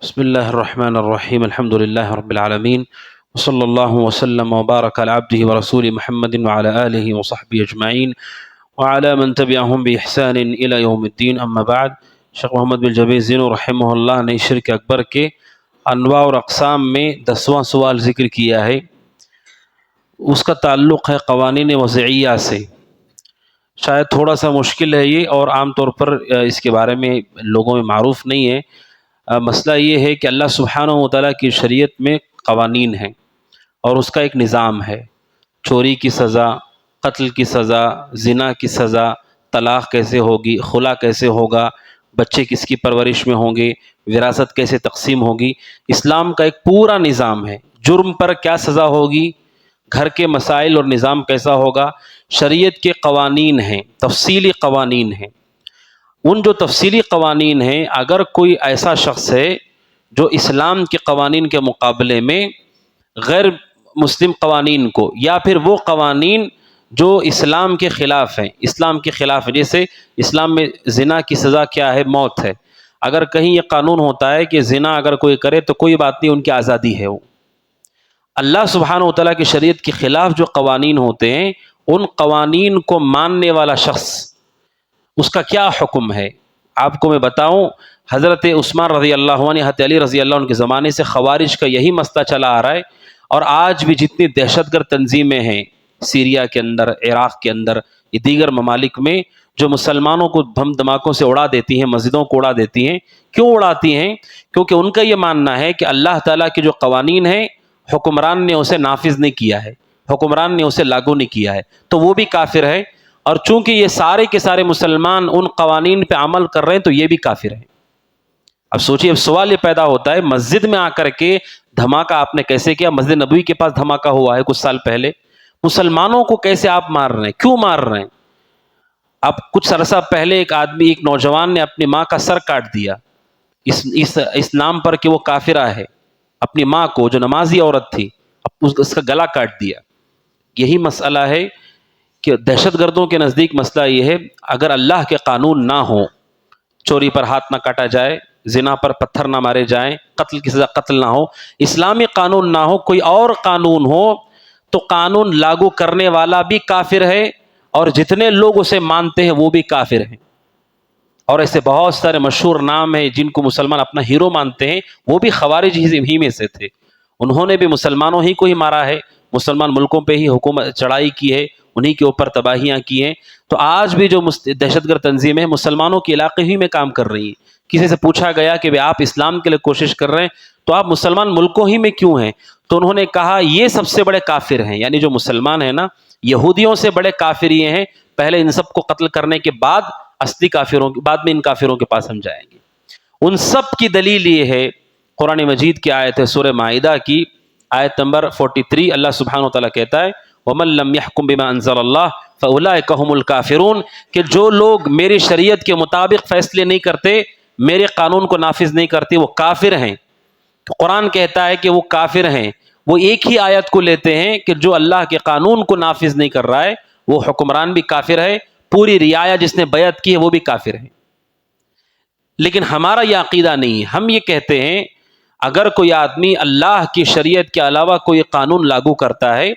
بسم الله الرحمن الرحيم الحمد لله رب العالمين وصلى الله وسلم وبارك على عبده ورسوله محمد وعلى آله وصحبه أجمعين وعلى من تبعهم بإحسان إلى يوم الدين أما بعد. شیخ محمد بن جبیر زینو رحمہ اللہ نے شرک اکبر کے انواع اور اقسام میں 10واں سوال ذکر کیا ہے. اس کا تعلق ہے قوانین وضعیہ سے. شاید تھوڑا سا مشکل ہے یہ، اور عام طور پر اس کے بارے میں لوگوں میں معروف نہیں ہے. مسئلہ یہ ہے کہ اللہ سبحانہ و تعالیٰ کی شریعت میں قوانین ہیں اور اس کا ایک نظام ہے. چوری کی سزا، قتل کی سزا، زنا کی سزا، طلاق کیسے ہوگی، خلا کیسے ہوگا، بچے کس کی پرورش میں ہوں گے، وراثت کیسے تقسیم ہوگی. اسلام کا ایک پورا نظام ہے. جرم پر کیا سزا ہوگی، گھر کے مسائل اور نظام کیسا ہوگا، شریعت کے قوانین ہیں، تفصیلی قوانین ہیں. ان جو تفصیلی قوانین ہیں، اگر کوئی ایسا شخص ہے جو اسلام کے قوانین کے مقابلے میں غیر مسلم قوانین کو، یا پھر وہ قوانین جو اسلام کے خلاف ہیں، جیسے اسلام میں زنا کی سزا کیا ہے، موت ہے. اگر کہیں یہ قانون ہوتا ہے کہ زنا اگر کوئی کرے تو کوئی بات نہیں، ان کی آزادی ہے. وہ اللہ سبحانہ و تعالیٰ کی شریعت کے خلاف جو قوانین ہوتے ہیں، ان قوانین کو ماننے والا شخص، اس کا کیا حکم ہے. آپ کو میں بتاؤں، حضرت عثمان رضی اللہ عنہ، حضرت علی رضی اللہ عنہ کے زمانے سے خوارج کا یہی مسئلہ چلا آ رہا ہے. اور آج بھی جتنی دہشت گرد تنظیمیں ہیں سیریا کے اندر، عراق کے اندر، یہ دیگر ممالک میں، جو مسلمانوں کو بم دھماکوں سے اڑا دیتی ہیں، مسجدوں کو اڑا دیتی ہیں. کیوں اڑاتی ہیں؟ کیونکہ ان کا یہ ماننا ہے کہ اللہ تعالیٰ کے جو قوانین ہیں، حکمران نے اسے نافذ نہیں کیا ہے، حکمران نے اسے لاگو نہیں کیا ہے، تو وہ بھی کافر ہے. اور چونکہ یہ سارے کے سارے مسلمان ان قوانین پہ عمل کر رہے ہیں تو یہ بھی کافر ہیں. اب سوچئے، اب سوال یہ پیدا ہوتا ہے، مسجد میں آ کر کے دھماکہ آپ نے کیسے کیا؟ مسجد نبوی کے پاس دھماکہ ہوا ہے کچھ سال پہلے. مسلمانوں کو کیسے آپ مار رہے ہیں؟ کیوں مار رہے ہیں؟ اب کچھ عرصہ پہلے ایک نوجوان نے اپنی ماں کا سر کاٹ دیا اس نام پر کہ وہ کافرہ ہے. اپنی ماں کو، جو نمازی عورت تھی، اس کا گلا کاٹ دیا. یہی مسئلہ ہے کہ دہشت گردوں کے نزدیک مسئلہ یہ ہے، اگر اللہ کے قانون نہ ہو، چوری پر ہاتھ نہ کاٹا جائے، زنا پر پتھر نہ مارے جائیں، قتل کی سزا قتل نہ ہو، اسلامی قانون نہ ہو، کوئی اور قانون ہو، تو قانون لاگو کرنے والا بھی کافر ہے، اور جتنے لوگ اسے مانتے ہیں وہ بھی کافر ہیں. اور ایسے بہت سارے مشہور نام ہیں جن کو مسلمان اپنا ہیرو مانتے ہیں، وہ بھی خوارج ہی میں سے تھے. انہوں نے بھی مسلمانوں ہی کو ہی مارا ہے، مسلمان ملکوں پہ ہی حکومت چڑھائی کی ہے، انہی کے اوپر تباہیاں کی ہیں. تو آج بھی جو دہشت گرد تنظیمیں مسلمانوں کے علاقے ہی میں کام کر رہی ہیں. کسی سے پوچھا گیا کہ آپ اسلام کے لیے کوشش کر رہے ہیں تو آپ مسلمان ملکوں ہی میں کیوں ہیں؟ تو انہوں نے کہا یہ سب سے بڑے کافر ہیں. یعنی جو مسلمان ہیں نا، یہودیوں سے بڑے کافر یہ ہیں. پہلے ان سب کو قتل کرنے کے بعد اصلی کافروں، بعد میں ان کافروں کے پاس ہم جائیں گے. ان سب کی دلیل یہ ہے، قرآن مجید کی آیت ہے، سورہ مائدہ کی آیت نمبر 43. اللہ سبحانہ وتعالیٰ کہتا ہے وَمَن لَّمْ يَحْكُم بِمَا أَنزَلَ اللَّهُ فَأُولَٰئِكَ هُمُ الْكَافِرُونَ، کہ جو لوگ میری شریعت کے مطابق فیصلے نہیں کرتے، میرے قانون کو نافذ نہیں کرتے، وہ کافر ہیں. قرآن کہتا ہے کہ وہ کافر ہیں. وہ ایک ہی آیت کو لیتے ہیں کہ جو اللہ کے قانون کو نافذ نہیں کر رہا ہے وہ حکمران بھی کافر ہے، پوری رعایا جس نے بیعت کی ہے وہ بھی کافر ہے. لیکن ہمارا یہ عقیدہ نہیں ہے. ہم یہ کہتے ہیں اگر کوئی آدمی اللہ کی شریعت کے علاوہ کوئی قانون لاگو کرتا ہے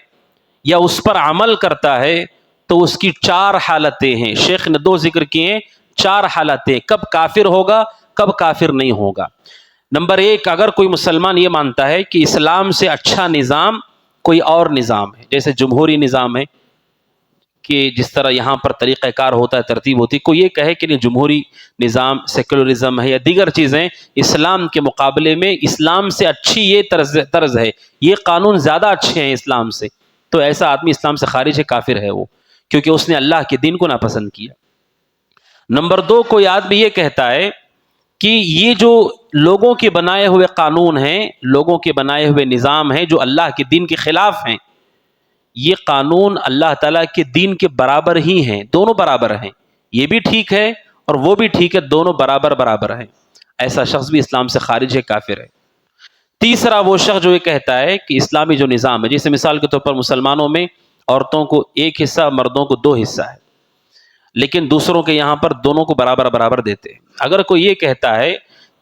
یا اس پر عمل کرتا ہے تو اس کی 4 حالتیں ہیں. شیخ نے 2 ذکر کیے ہیں، 4 حالتیں، کب کافر ہوگا، کب کافر نہیں ہوگا. نمبر 1، اگر کوئی مسلمان یہ مانتا ہے کہ اسلام سے اچھا نظام کوئی اور نظام ہے، جیسے جمہوری نظام ہے کہ جس طرح یہاں پر طریقہ کار ہوتا ہے، ترتیب ہوتی ہے، کوئی یہ کہے کہ نہیں جمہوری نظام سیکولرزم ہے یا دیگر چیزیں اسلام کے مقابلے میں اسلام سے اچھی یہ طرز ہے، یہ قانون زیادہ اچھے ہیں اسلام سے، تو ایسا آدمی اسلام سے خارج ہے، کافر ہے وہ، کیونکہ اس نے اللہ کے دین کو ناپسند کیا. نمبر 2، کوئی آدمی یہ کہتا ہے کہ یہ جو لوگوں کے بنائے ہوئے قانون ہیں، لوگوں کے بنائے ہوئے نظام ہیں جو اللہ کے دین کے خلاف ہیں، یہ قانون اللہ تعالیٰ کے دین کے برابر ہی ہیں، دونوں برابر ہیں، یہ بھی ٹھیک ہے اور وہ بھی ٹھیک ہے، دونوں برابر ہیں. ایسا شخص بھی اسلام سے خارج ہے، کافر ہے. تیسرا، وہ شخص جو یہ کہتا ہے کہ اسلامی جو نظام ہے، جیسے مثال کے طور پر مسلمانوں میں عورتوں کو 1 حصہ، مردوں کو 2 حصہ ہے، لیکن دوسروں کے یہاں پر دونوں کو برابر دیتے ہیں. اگر کوئی یہ کہتا ہے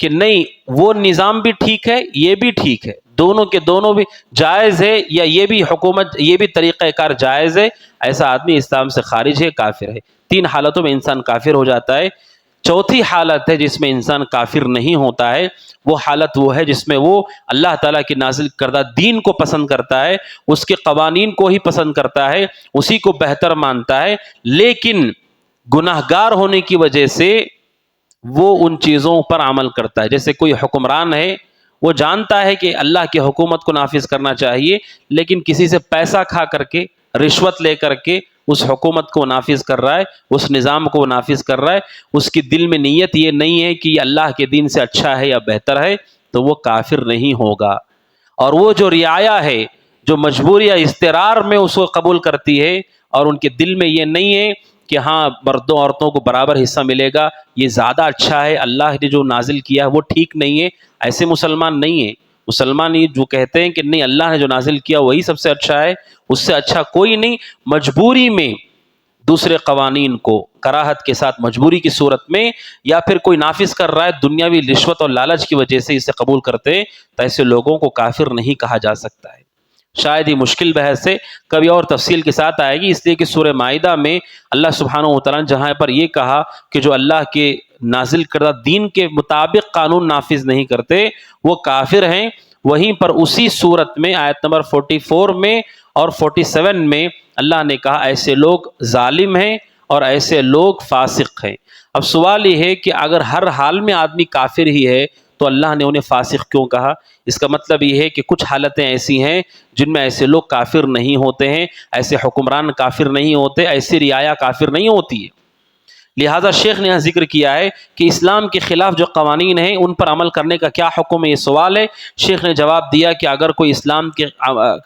کہ نہیں وہ نظام بھی ٹھیک ہے یہ بھی ٹھیک ہے، دونوں کے دونوں بھی جائز ہے، یا یہ بھی حکومت یہ بھی طریقہ کار جائز ہے، ایسا آدمی اسلام سے خارج ہے، کافر ہے۔ 3 حالتوں میں انسان کافر ہو جاتا ہے۔ چوتھی حالت ہے جس میں انسان کافر نہیں ہوتا ہے، وہ حالت وہ ہے جس میں وہ اللہ تعالیٰ کی نازل کردہ دین کو پسند کرتا ہے، اس کے قوانین کو ہی پسند کرتا ہے، اسی کو بہتر مانتا ہے، لیکن گناہگار ہونے کی وجہ سے وہ ان چیزوں پر عمل کرتا ہے۔ جیسے کوئی حکمران ہے، وہ جانتا ہے کہ اللہ کی حکومت کو نافذ کرنا چاہیے، لیکن کسی سے پیسہ کھا کر کے، رشوت لے کر کے اس حکومت کو نافذ کر رہا ہے، اس نظام کو نافذ کر رہا ہے، اس کی دل میں نیت یہ نہیں ہے کہ یہ اللہ کے دین سے اچھا ہے یا بہتر ہے، تو وہ کافر نہیں ہوگا۔ اور وہ جو رعایا ہے، جو مجبوری یا اضطرار میں اس کو قبول کرتی ہے، اور ان کے دل میں یہ نہیں ہے کہ ہاں مردوں عورتوں کو برابر حصہ ملے گا، یہ زیادہ اچھا ہے، اللہ نے جو نازل کیا ہے وہ ٹھیک نہیں ہے، ایسے مسلمان نہیں ہیں۔ مسلمان یہ جو کہتے ہیں کہ نہیں اللہ نے جو نازل کیا وہی سب سے اچھا ہے، اس سے اچھا کوئی نہیں، مجبوری میں دوسرے قوانین کو کراہت کے ساتھ مجبوری کی صورت میں، یا پھر کوئی نافذ کر رہا ہے دنیاوی رشوت اور لالچ کی وجہ سے اسے قبول کرتے ہیں، تو ایسے لوگوں کو کافر نہیں کہا جا سکتا ہے۔ شاید یہ مشکل بحث ہے، کبھی اور تفصیل کے ساتھ آئے گی، اس لیے کہ سورہ مائدہ میں اللہ سبحانہ وتعالیٰ نے جہاں پر یہ کہا کہ جو اللہ کے نازل کردہ دین کے مطابق قانون نافذ نہیں کرتے وہ کافر ہیں، وہیں پر اسی صورت میں آیت نمبر 44 میں اور 47 میں اللہ نے کہا ایسے لوگ ظالم ہیں اور ایسے لوگ فاسق ہیں۔ اب سوال یہ ہے کہ اگر ہر حال میں آدمی کافر ہی ہے تو اللہ نے انہیں فاسق کیوں کہا؟ اس کا مطلب یہ ہے کہ کچھ حالتیں ایسی ہیں جن میں ایسے لوگ کافر نہیں ہوتے ہیں، ایسے حکمران کافر نہیں ہوتے، ایسی رعایا کافر نہیں ہوتی ہے۔ لہٰذا شیخ نے یہاں ذکر کیا ہے کہ اسلام کے خلاف جو قوانین ہیں ان پر عمل کرنے کا کیا حکم ہے، یہ سوال ہے۔ شیخ نے جواب دیا کہ اگر کوئی اسلام کے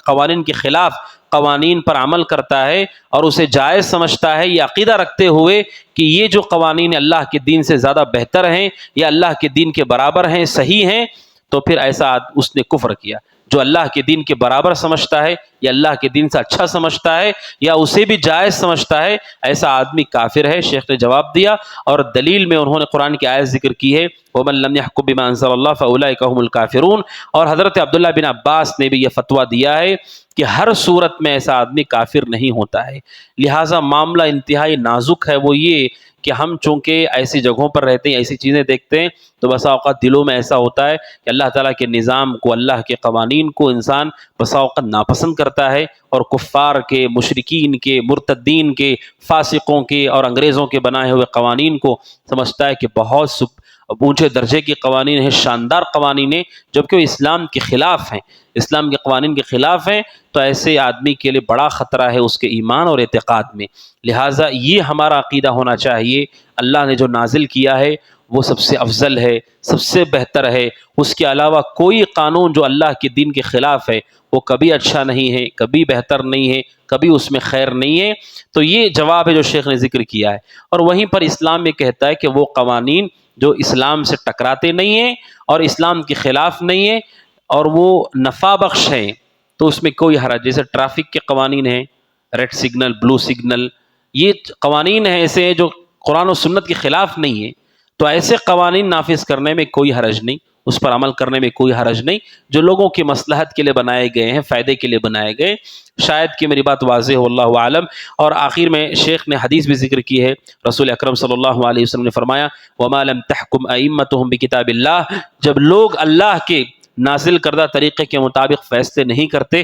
قوانین کے خلاف قوانین پر عمل کرتا ہے اور اسے جائز سمجھتا ہے، یہ عقیدہ رکھتے ہوئے کہ یہ جو قوانین اللہ کے دین سے زیادہ بہتر ہیں یا اللہ کے دین کے برابر ہیں، صحیح ہیں، تو پھر ایسا اس نے کفر کیا۔ جو اللہ کے دین کے برابر سمجھتا ہے یا اللہ کے دین سے اچھا سمجھتا ہے یا اسے بھی جائز سمجھتا ہے، ایسا آدمی کافر ہے۔ شیخ نے جواب دیا، اور دلیل میں انہوں نے قرآن کی آیت ذکر کی ہے، وَمَن لَّمْ يَحْكُم بِمَا أَنزَلَ اللَّهُ فَأُولَٰئِكَ هُمُ الْكَافِرُونَ، اور حضرت عبداللہ بن عباس نے بھی یہ فتویٰ دیا ہے کہ ہر صورت میں ایسا آدمی کافر نہیں ہوتا ہے۔ لہٰذا معاملہ انتہائی نازک ہے، وہ یہ کہ ہم چونکہ ایسی جگہوں پر رہتے ہیں، ایسی چیزیں دیکھتے ہیں، تو بسا اوقات دلوں میں ایسا ہوتا ہے کہ اللہ تعالیٰ کے نظام کو، اللہ کے قوانین کو انسان بسا اوقات ناپسند کرتا ہے، اور کفار کے، مشرکین کے، مرتدین کے، فاسقوں کے اور انگریزوں کے بنائے ہوئے قوانین کو سمجھتا ہے کہ بہت اونچے درجے کے قوانین ہیں، شاندار قوانین ہیں، جبکہ وہ اسلام کے خلاف ہیں، اسلام کے قوانین کے خلاف ہیں، تو ایسے آدمی کے لیے بڑا خطرہ ہے اس کے ایمان اور اعتقاد میں۔ لہٰذا یہ ہمارا عقیدہ ہونا چاہیے، اللہ نے جو نازل کیا ہے وہ سب سے افضل ہے، سب سے بہتر ہے، اس کے علاوہ کوئی قانون جو اللہ کے دین کے خلاف ہے وہ کبھی اچھا نہیں ہے، کبھی بہتر نہیں ہے، کبھی اس میں خیر نہیں ہے۔ تو یہ جواب ہے جو شیخ نے ذکر کیا ہے، اور وہیں پر اسلام یہ کہتا ہے کہ وہ قوانین جو اسلام سے ٹکراتے نہیں ہیں اور اسلام کے خلاف نہیں ہیں اور وہ نفع بخش ہیں، تو اس میں کوئی حرج، جیسے ٹریفک کے قوانین ہیں، ریڈ سگنل، بلو سگنل، یہ قوانین ہیں ایسے ہیں جو قرآن و سنت کے خلاف نہیں ہیں، تو ایسے قوانین نافذ کرنے میں کوئی حرج نہیں، اس پر عمل کرنے میں کوئی حرج نہیں، جو لوگوں کی مصلحت کے لیے بنائے گئے ہیں، فائدے کے لیے بنائے گئے۔ شاید کہ میری بات واضح ہو، اللہ عالم۔ اور آخر میں شیخ نے حدیث بھی ذکر کی ہے، رسول اکرم صلی اللہ علیہ وسلم نے فرمایا، وَمَا لَمْ تَحْكُمْ أَئِمَّتُهُمْ بِكِتَابِ اللَّهِ، جب لوگ اللہ کے نازل کردہ طریقے کے مطابق فیصلے نہیں کرتے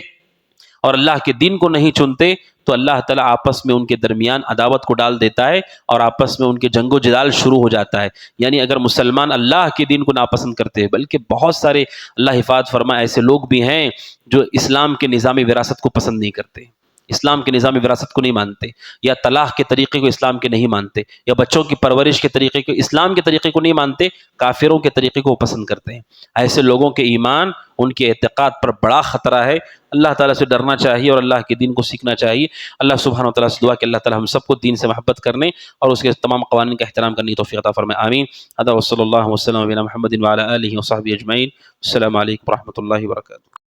اور اللہ کے دین کو نہیں چنتے، تو اللہ تعالیٰ آپس میں ان کے درمیان عداوت کو ڈال دیتا ہے اور آپس میں ان کے جنگ و جدال شروع ہو جاتا ہے۔ یعنی اگر مسلمان اللہ کے دین کو ناپسند کرتے ہیں، بلکہ بہت سارے اللہ حفاظت فرمائے ایسے لوگ بھی ہیں جو اسلام کے نظام وراثت کو پسند نہیں کرتے، اسلام کے نظام وراثت کو نہیں مانتے، یا طلاق کے طریقے کو اسلام کے نہیں مانتے، یا بچوں کی پرورش کے طریقے کو، اسلام کے طریقے کو نہیں مانتے، کافروں کے طریقے کو پسند کرتے ہیں۔ ایسے لوگوں کے ایمان، ان کے اعتقاد پر بڑا خطرہ ہے۔ اللہ تعالیٰ سے ڈرنا چاہیے اور اللہ کے دین کو سیکھنا چاہیے۔ اللہ سبحانہ وتعالیٰ سے دعا کہ اللہ تعالیٰ ہم سب کو دین سے محبت کرنے اور اس کے تمام قوانین کا احترام کرنے کی توفیق عطا فرمائے، آمین۔ هذا وصلی اللہ وسلم علی محمد وعلی آلہ وصحبہ اجمعین۔ السلام علیکم ورحمۃ اللہ وبرکاتہ۔